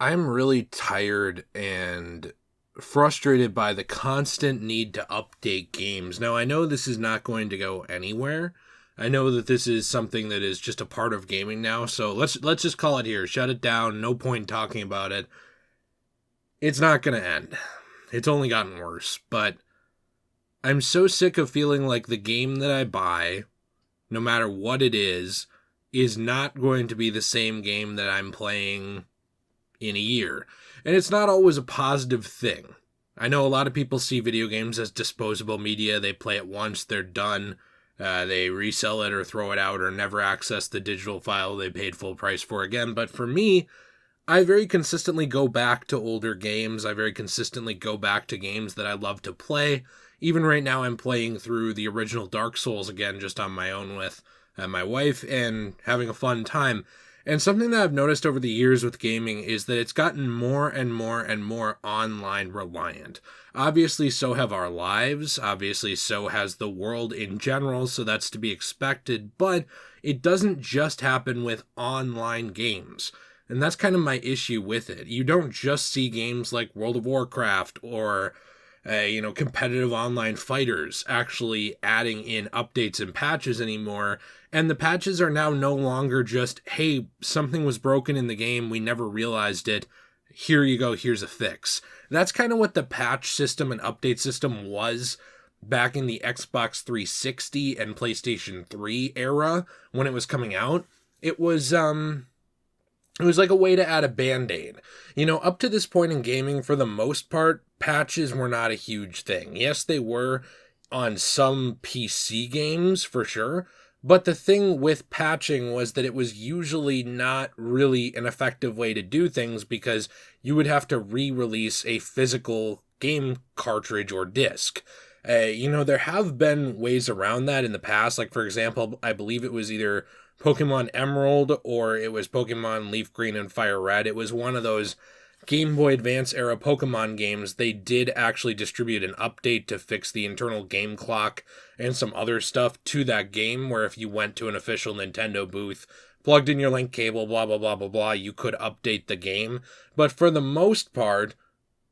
I'm really tired and frustrated by the constant need to update games. Now, I know this is not going to go anywhere. I know that this is something that is just a part of gaming now, so let's just call it here. Shut it down. No point talking about it. It's not going to end. It's only gotten worse, but I'm so sick of feeling like the game that I buy, no matter what it is not going to be the same game that I'm playing in a year. And it's not always a positive thing. I know a lot of people see video games as disposable media. They play it once, they're done. They resell it or throw it out or never access the digital file they paid full price for again. But for me, I very consistently go back to older games. I very consistently go back to games that I love to play. Even right now, I'm playing through the original Dark Souls again, just on my own with my wife, and having a fun time. And something that I've noticed over the years with gaming is that it's gotten more and more and more online reliant. Obviously, so have our lives. Obviously, so has the world in general, so that's to be expected. But it doesn't just happen with online games. And that's kind of my issue with it. You don't just see games like World of Warcraft or competitive online fighters actually adding in updates and patches anymore. And the patches are now no longer just, hey, something was broken in the game, we never realized it, here you go, here's a fix. That's kind of what the patch system and update system was back in the Xbox 360 and PlayStation 3 era when it was coming out. It was like a way to add a band-aid. Up to this point in gaming, for the most part, patches were not a huge thing. Yes, they were on some PC games, for sure. But the thing with patching was that it was usually not really an effective way to do things because you would have to re-release a physical game cartridge or disc. There have been ways around that in the past. Like, for example, I believe it was either Pokemon Emerald or it was Pokemon Leaf Green and Fire Red. It was one of those Game Boy Advance era Pokemon games. They did actually distribute an update to fix the internal game clock and some other stuff to that game, where if you went to an official Nintendo booth, plugged in your link cable, blah, blah, blah, blah, blah, you could update the game. But for the most part,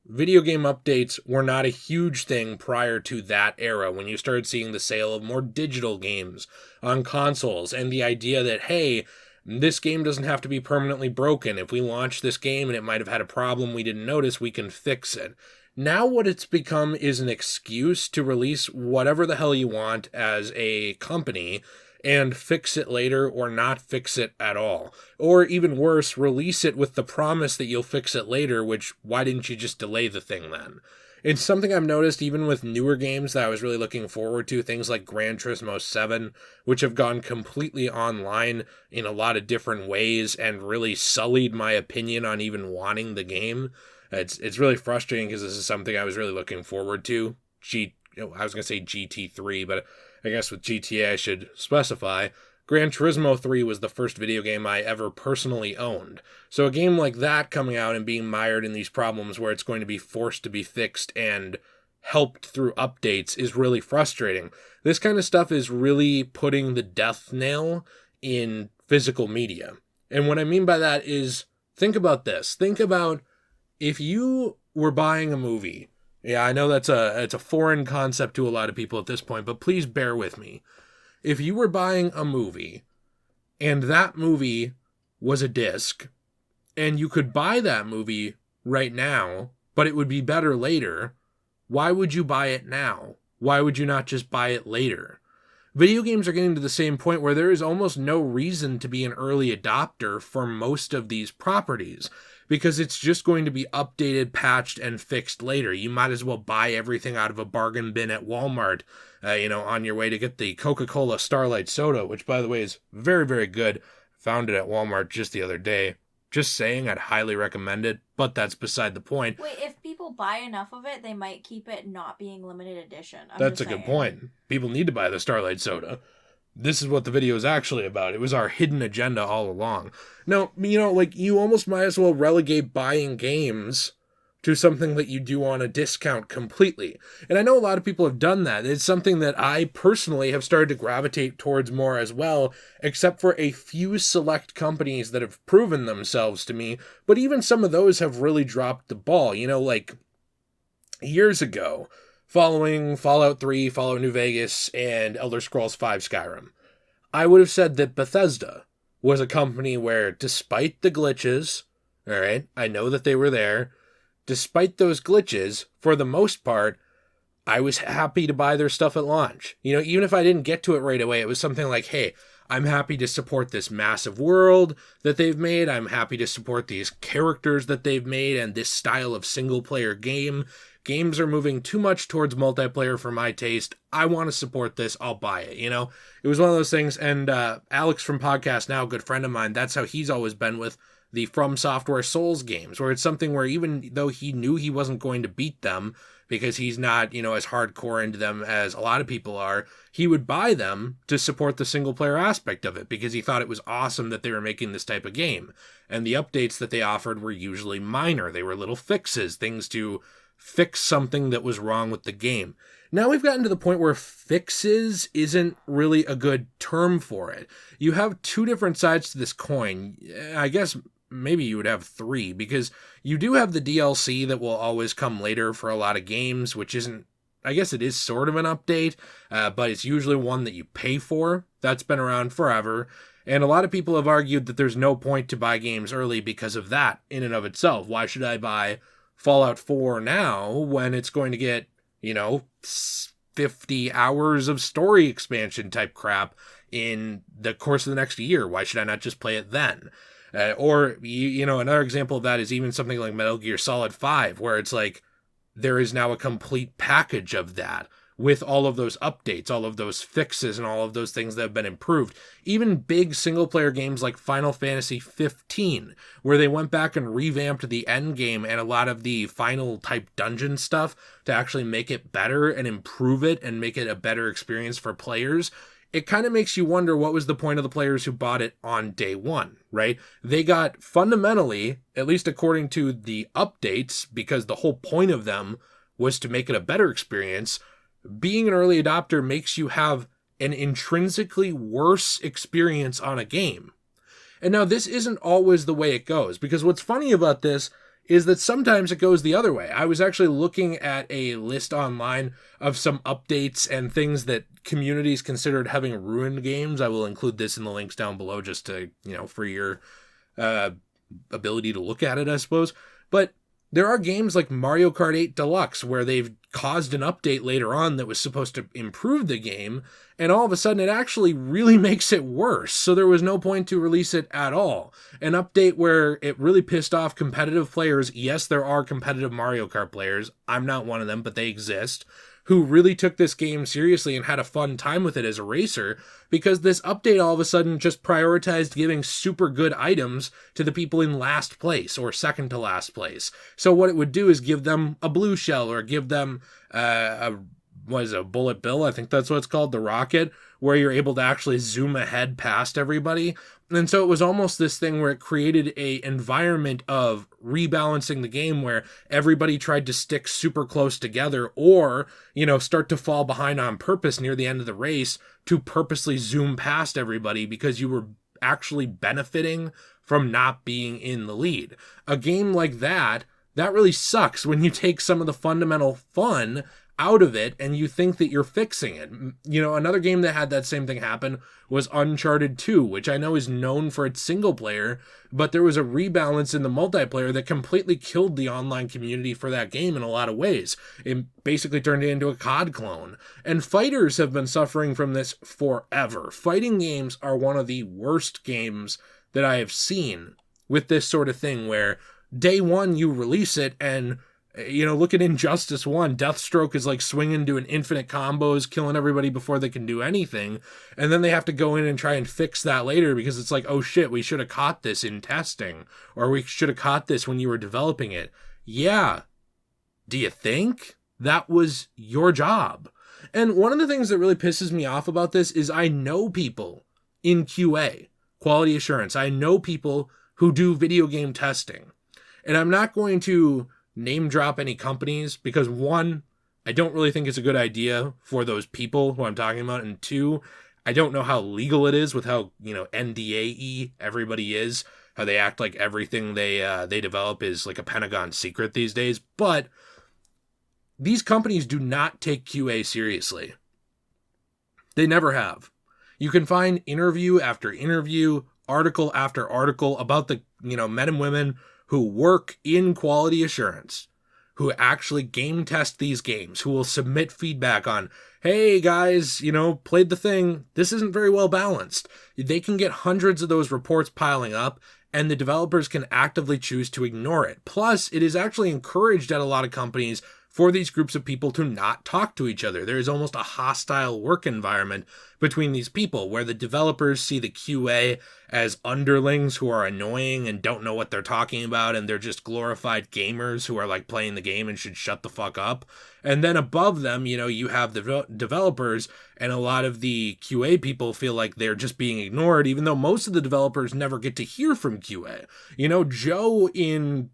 video game updates were not a huge thing prior to that era, when you started seeing the sale of more digital games on consoles, and the idea that, hey, this game doesn't have to be permanently broken. If we launch this game and it might have had a problem we didn't notice, we can fix it. Now what it's become is an excuse to release whatever the hell you want as a company and fix it later or not fix it at all. Or even worse, release it with the promise that you'll fix it later, which, why didn't you just delay the thing then? It's something I've noticed even with newer games that I was really looking forward to, things like Gran Turismo 7, which have gone completely online in a lot of different ways and really sullied my opinion on even wanting the game. It's really frustrating because this is something I was really looking forward to. I was going to say GT3, but I guess with GTA I should specify. Gran Turismo 3 was the first video game I ever personally owned. So a game like that coming out and being mired in these problems where it's going to be forced to be fixed and helped through updates is really frustrating. This kind of stuff is really putting the death nail in physical media. And what I mean by that is, think about this. Think about if you were buying a movie. Yeah, I know it's a foreign concept to a lot of people at this point, but please bear with me. If you were buying a movie, and that movie was a disc, and you could buy that movie right now, but it would be better later, why would you buy it now? Why would you not just buy it later? Video games are getting to the same point where there is almost no reason to be an early adopter for most of these properties, because it's just going to be updated, patched, and fixed later. You might as well buy everything out of a bargain bin at Walmart, on your way to get the Coca-Cola Starlight Soda, which, by the way, is very, very good. Found it at Walmart just the other day. Just saying, I'd highly recommend it, but that's beside the point. Wait, if people buy enough of it, they might keep it not being limited edition. That's a good point. People need to buy the Starlight Soda. This is what the video is actually about. It was our hidden agenda all along. No, you almost might as well relegate buying games to something that you do on a discount completely. And I know a lot of people have done that. It's something that I personally have started to gravitate towards more as well, except for a few select companies that have proven themselves to me. But even some of those have really dropped the ball. You know, like years ago, following Fallout 3, Fallout New Vegas, and Elder Scrolls V Skyrim, I would have said that Bethesda was a company where, despite the glitches, all right, I know that they were there, despite those glitches, for the most part, I was happy to buy their stuff at launch. You know, even if I didn't get to it right away, it was something like, hey, I'm happy to support this massive world that they've made. I'm happy to support these characters that they've made and this style of single-player game. Games are moving too much towards multiplayer for my taste. I want to support this. I'll buy it, you know? It was one of those things, and Alex from Podcast Now, a good friend of mine, that's how he's always been with the From Software Souls games, where it's something where even though he knew he wasn't going to beat them because he's not, you know, as hardcore into them as a lot of people are, he would buy them to support the single player aspect of it because he thought it was awesome that they were making this type of game. And the updates that they offered were usually minor. They were little fixes, things to fix something that was wrong with the game. Now we've gotten to the point where fixes isn't really a good term for it. You have two different sides to this coin. I guess maybe you would have three, because you do have the DLC that will always come later for a lot of games, which isn't, I guess it is sort of an update, but it's usually one that you pay for. That's been around forever. And a lot of people have argued that there's no point to buy games early because of that in and of itself. Why should I buy Fallout 4 now when it's going to get, you know, 50 hours of story expansion type crap in the course of the next year? Why should I not just play it then? Or, you know, another example of that is even something like Metal Gear Solid 5, where it's like there is now a complete package of that with all of those updates, all of those fixes, and all of those things that have been improved. Even big single-player games like Final Fantasy 15, where they went back and revamped the end game and a lot of the final type dungeon stuff to actually make it better and improve it and make it a better experience for players. It kind of makes you wonder what was the point of the players who bought it on day one, right? They got fundamentally, at least according to the updates, because the whole point of them was to make it a better experience. Being an early adopter makes you have an intrinsically worse experience on a game. And now this isn't always the way it goes, because what's funny about this is that sometimes it goes the other way. I was actually looking at a list online of some updates and things that communities considered having ruined games. I will include this in the links down below just to, you know, for your ability to look at it, I suppose. But there are games like Mario Kart 8 Deluxe where they've caused an update later on that was supposed to improve the game, and all of a sudden it actually really makes it worse. So there was no point to release it at all. An update where it really pissed off competitive players. Yes, there are competitive Mario Kart players. I'm not one of them, but they exist, who really took this game seriously and had a fun time with it as a racer, because this update all of a sudden just prioritized giving super good items to the people in last place or second to last place. So what it would do is give them a blue shell or give them a bullet bill, I think that's what it's called, the rocket, where you're able to actually zoom ahead past everybody. And so it was almost this thing where it created a environment of rebalancing the game where everybody tried to stick super close together or, you know, start to fall behind on purpose near the end of the race to purposely zoom past everybody because you were actually benefiting from not being in the lead. A game like that really sucks when you take some of the fundamental fun out of it and you think that you're fixing it. You know, another game that had that same thing happen was Uncharted 2, which I know is known for its single player, but there was a rebalance in the multiplayer that completely killed the online community for that game in a lot of ways. It basically turned it into a COD clone. And fighters have been suffering from this forever. Fighting games are one of the worst games that I have seen with this sort of thing where day one you release it and, you know, look at Injustice 1. Deathstroke is like swinging doing infinite combos, killing everybody before they can do anything. And then they have to go in and try and fix that later because it's like, oh shit, we should have caught this in testing. Or we should have caught this when you were developing it. Yeah. Do you think? That was your job. And one of the things that really pisses me off about this is I know people in QA, quality assurance. I know people who do video game testing. And I'm not going to name drop any companies because one, I don't really think it's a good idea for those people who I'm talking about, and two, I don't know how legal it is with how, NDA-y everybody is, how they act like everything they develop is like a Pentagon secret these days, but these companies do not take QA seriously. They never have. You can find interview after interview, article after article about the, men and women who work in quality assurance, who actually game test these games, who will submit feedback on, hey guys, played the thing. This isn't very well balanced. They can get hundreds of those reports piling up, and the developers can actively choose to ignore it. Plus, it is actually encouraged at a lot of companies for these groups of people to not talk to each other. There is almost a hostile work environment between these people where the developers see the QA as underlings who are annoying and don't know what they're talking about, and they're just glorified gamers who are like playing the game and should shut the fuck up. And then above them, you have the developers, and a lot of the QA people feel like they're just being ignored, even though most of the developers never get to hear from QA. Joe in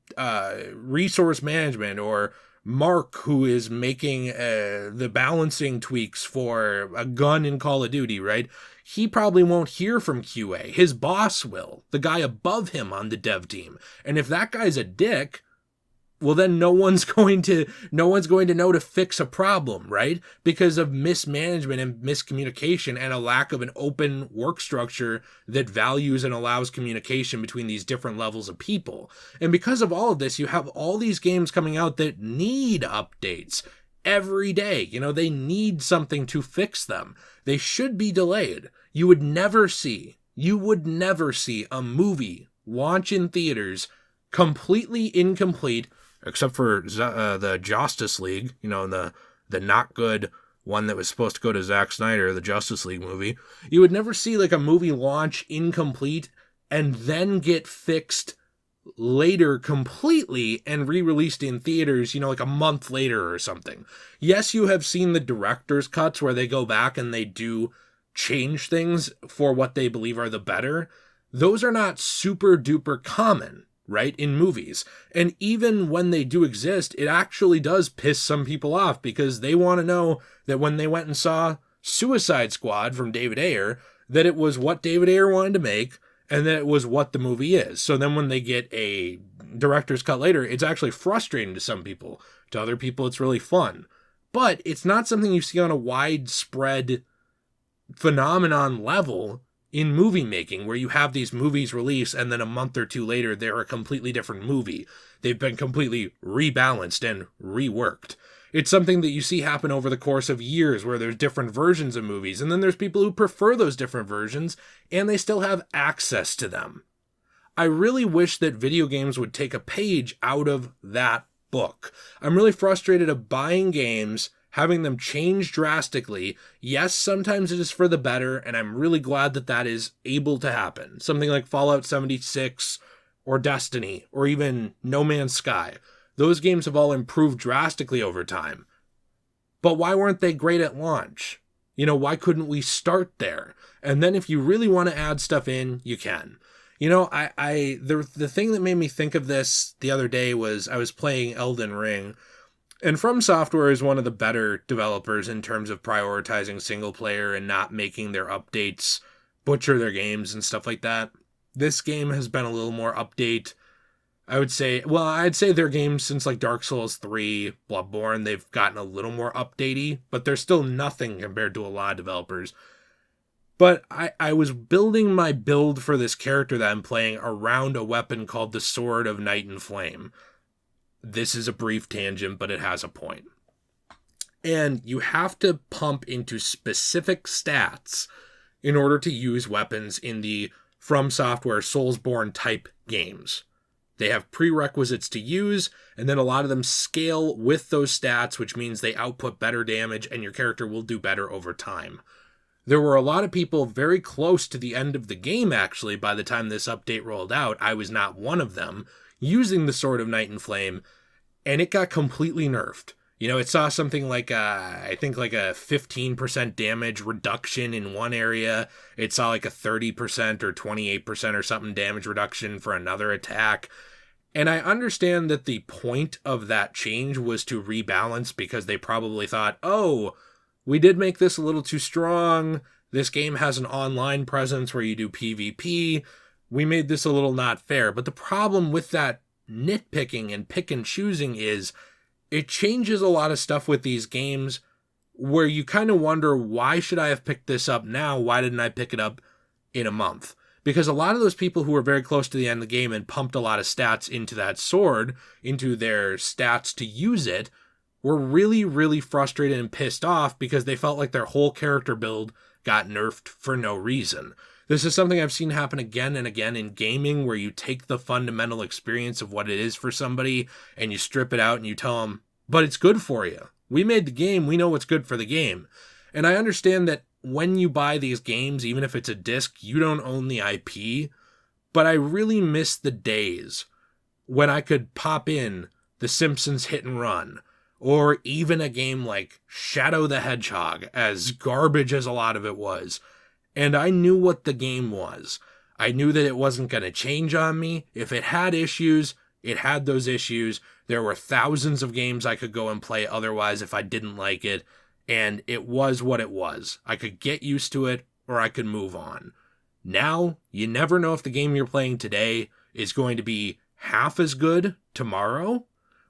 resource management, or Mark, who is making the balancing tweaks for a gun in Call of Duty, right? He probably won't hear from QA. His boss will, the guy above him on the dev team. And if that guy's a dick, well, then no one's going to know to fix a problem, right? Because of mismanagement and miscommunication and a lack of an open work structure that values and allows communication between these different levels of people. And because of all of this, you have all these games coming out that need updates every day. They need something to fix them. They should be delayed. You would never see a movie launch in theaters completely incomplete, except for the Justice League, the not good one that was supposed to go to Zack Snyder, the Justice League movie. You would never see like a movie launch incomplete and then get fixed later completely and re-released in theaters, like a month later or something. Yes, you have seen the director's cuts where they go back and they do change things for what they believe are the better. Those are not super duper common, right, in movies. And even when they do exist, it actually does piss some people off because they want to know that when they went and saw Suicide Squad from David Ayer, that it was what David Ayer wanted to make and that it was what the movie is. So then when they get a director's cut later, it's actually frustrating to some people. To other people, it's really fun. But it's not something you see on a widespread phenomenon level in movie making, where you have these movies release and then a month or two later they're a completely different movie. They've been completely rebalanced and reworked. It's something that you see happen over the course of years, where there's different versions of movies, and then there's people who prefer those different versions and they still have access to them. I really wish that video games would take a page out of that book. I'm really frustrated of buying games, having them change drastically. Yes, sometimes it is for the better, and I'm really glad that that is able to happen. Something like Fallout 76 or Destiny or even No Man's Sky. Those games have all improved drastically over time. But why weren't they great at launch? Why couldn't we start there? And then if you really want to add stuff in, you can. The thing that made me think of this the other day was I was playing Elden Ring. And From Software is one of the better developers in terms of prioritizing single player and not making their updates butcher their games and stuff like that. This game has been a little more update. I'd say their games since like Dark Souls 3, Bloodborne, they've gotten a little more updatey, but they're still nothing compared to a lot of developers. But I was building my build for this character that I'm playing around a weapon called the Sword of Night and Flame. This is a brief tangent, but it has a point. And you have to pump into specific stats in order to use weapons in the From Software Soulsborne type games. They have prerequisites to use, and then a lot of them scale with those stats, which means they output better damage and your character will do better over time. There were a lot of people very close to the end of the game, actually, by the time this update rolled out. I was not one of them, using the Sword of Night and Flame, and it got completely nerfed. It saw something like I think like a 15% damage reduction in one area. It saw like a 30% or 28% or something damage reduction for another attack. And I understand that the point of that change was to rebalance because they probably thought, oh, we did make this a little too strong. This game has an online presence where you do PvP. We made this a little not fair. But the problem with that nitpicking and pick and choosing is it changes a lot of stuff with these games where you kind of wonder, why should I have picked this up now? Why didn't I pick it up in a month? Because a lot of those people who were very close to the end of the game and pumped a lot of stats into that sword, into their stats to use it, were really, really frustrated and pissed off because they felt like their whole character build got nerfed for no reason. This is something I've seen happen again and again in gaming, where you take the fundamental experience of what it is for somebody and you strip it out and you tell them, but it's good for you. We made the game. We know what's good for the game. And I understand that when you buy these games, even if it's a disc, you don't own the IP. But I really miss the days when I could pop in The Simpsons Hit and Run, or even a game like Shadow the Hedgehog, as garbage as a lot of it was. And I knew what the game was. I knew that it wasn't going to change on me. If it had issues, it had those issues. There were thousands of games I could go and play otherwise if I didn't like it, and it was what it was. I could get used to it, or I could move on. Now, you never know if the game you're playing today is going to be half as good tomorrow,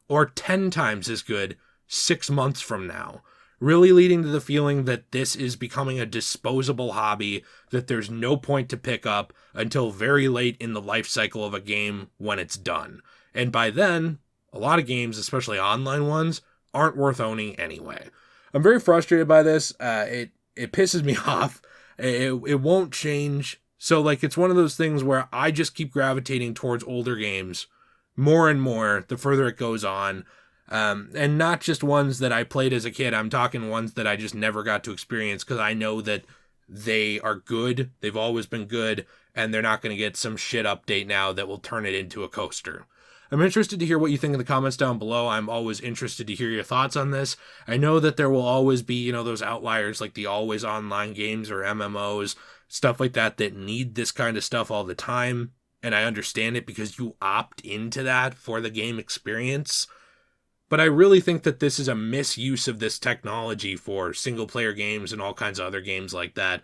or 10 times as good 6 months from now. Really leading to the feeling that this is becoming a disposable hobby that there's no point to pick up until very late in the life cycle of a game when it's done. And by then, a lot of games, especially online ones, aren't worth owning anyway. I'm very frustrated by this. It pisses me off. It won't change. So, like, it's one of those things where I just keep gravitating towards older games more and more the further it goes on. And not just ones that I played as a kid. I'm talking ones that I just never got to experience because I know that they are good. They've always been good. And they're not going to get some shit update now that will turn it into a coaster. I'm interested to hear what you think in the comments down below. I'm always interested to hear your thoughts on this. I know that there will always be, those outliers like the always online games or MMOs, stuff like that need this kind of stuff all the time. And I understand it because you opt into that for the game experience. But I really think that this is a misuse of this technology for single-player games and all kinds of other games like that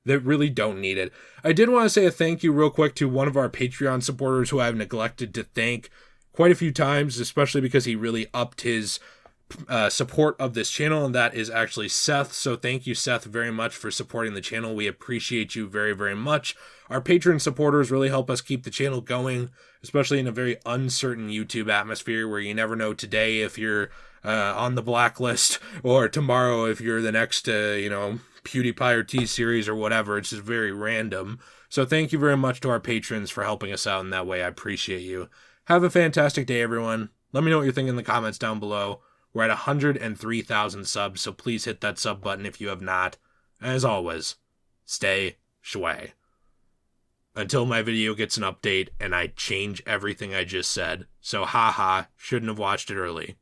really don't need it. I did want to say a thank you real quick to one of our Patreon supporters who I've neglected to thank quite a few times, especially because he really upped his support of this channel, and that is actually Seth. So thank you, Seth, very much for supporting the channel. We appreciate you very, very much. Our patron supporters really help us keep the channel going, especially in a very uncertain YouTube atmosphere where you never know today if you're on the blacklist or tomorrow if you're the next, PewDiePie or T-Series or whatever. It's just very random. So thank you very much to our patrons for helping us out in that way. I appreciate you. Have a fantastic day, everyone. Let me know what you're thinking in the comments down below. We're at 103,000 subs, so please hit that sub button if you have not. As always, stay shui. Until my video gets an update and I change everything I just said. So haha, shouldn't have watched it early.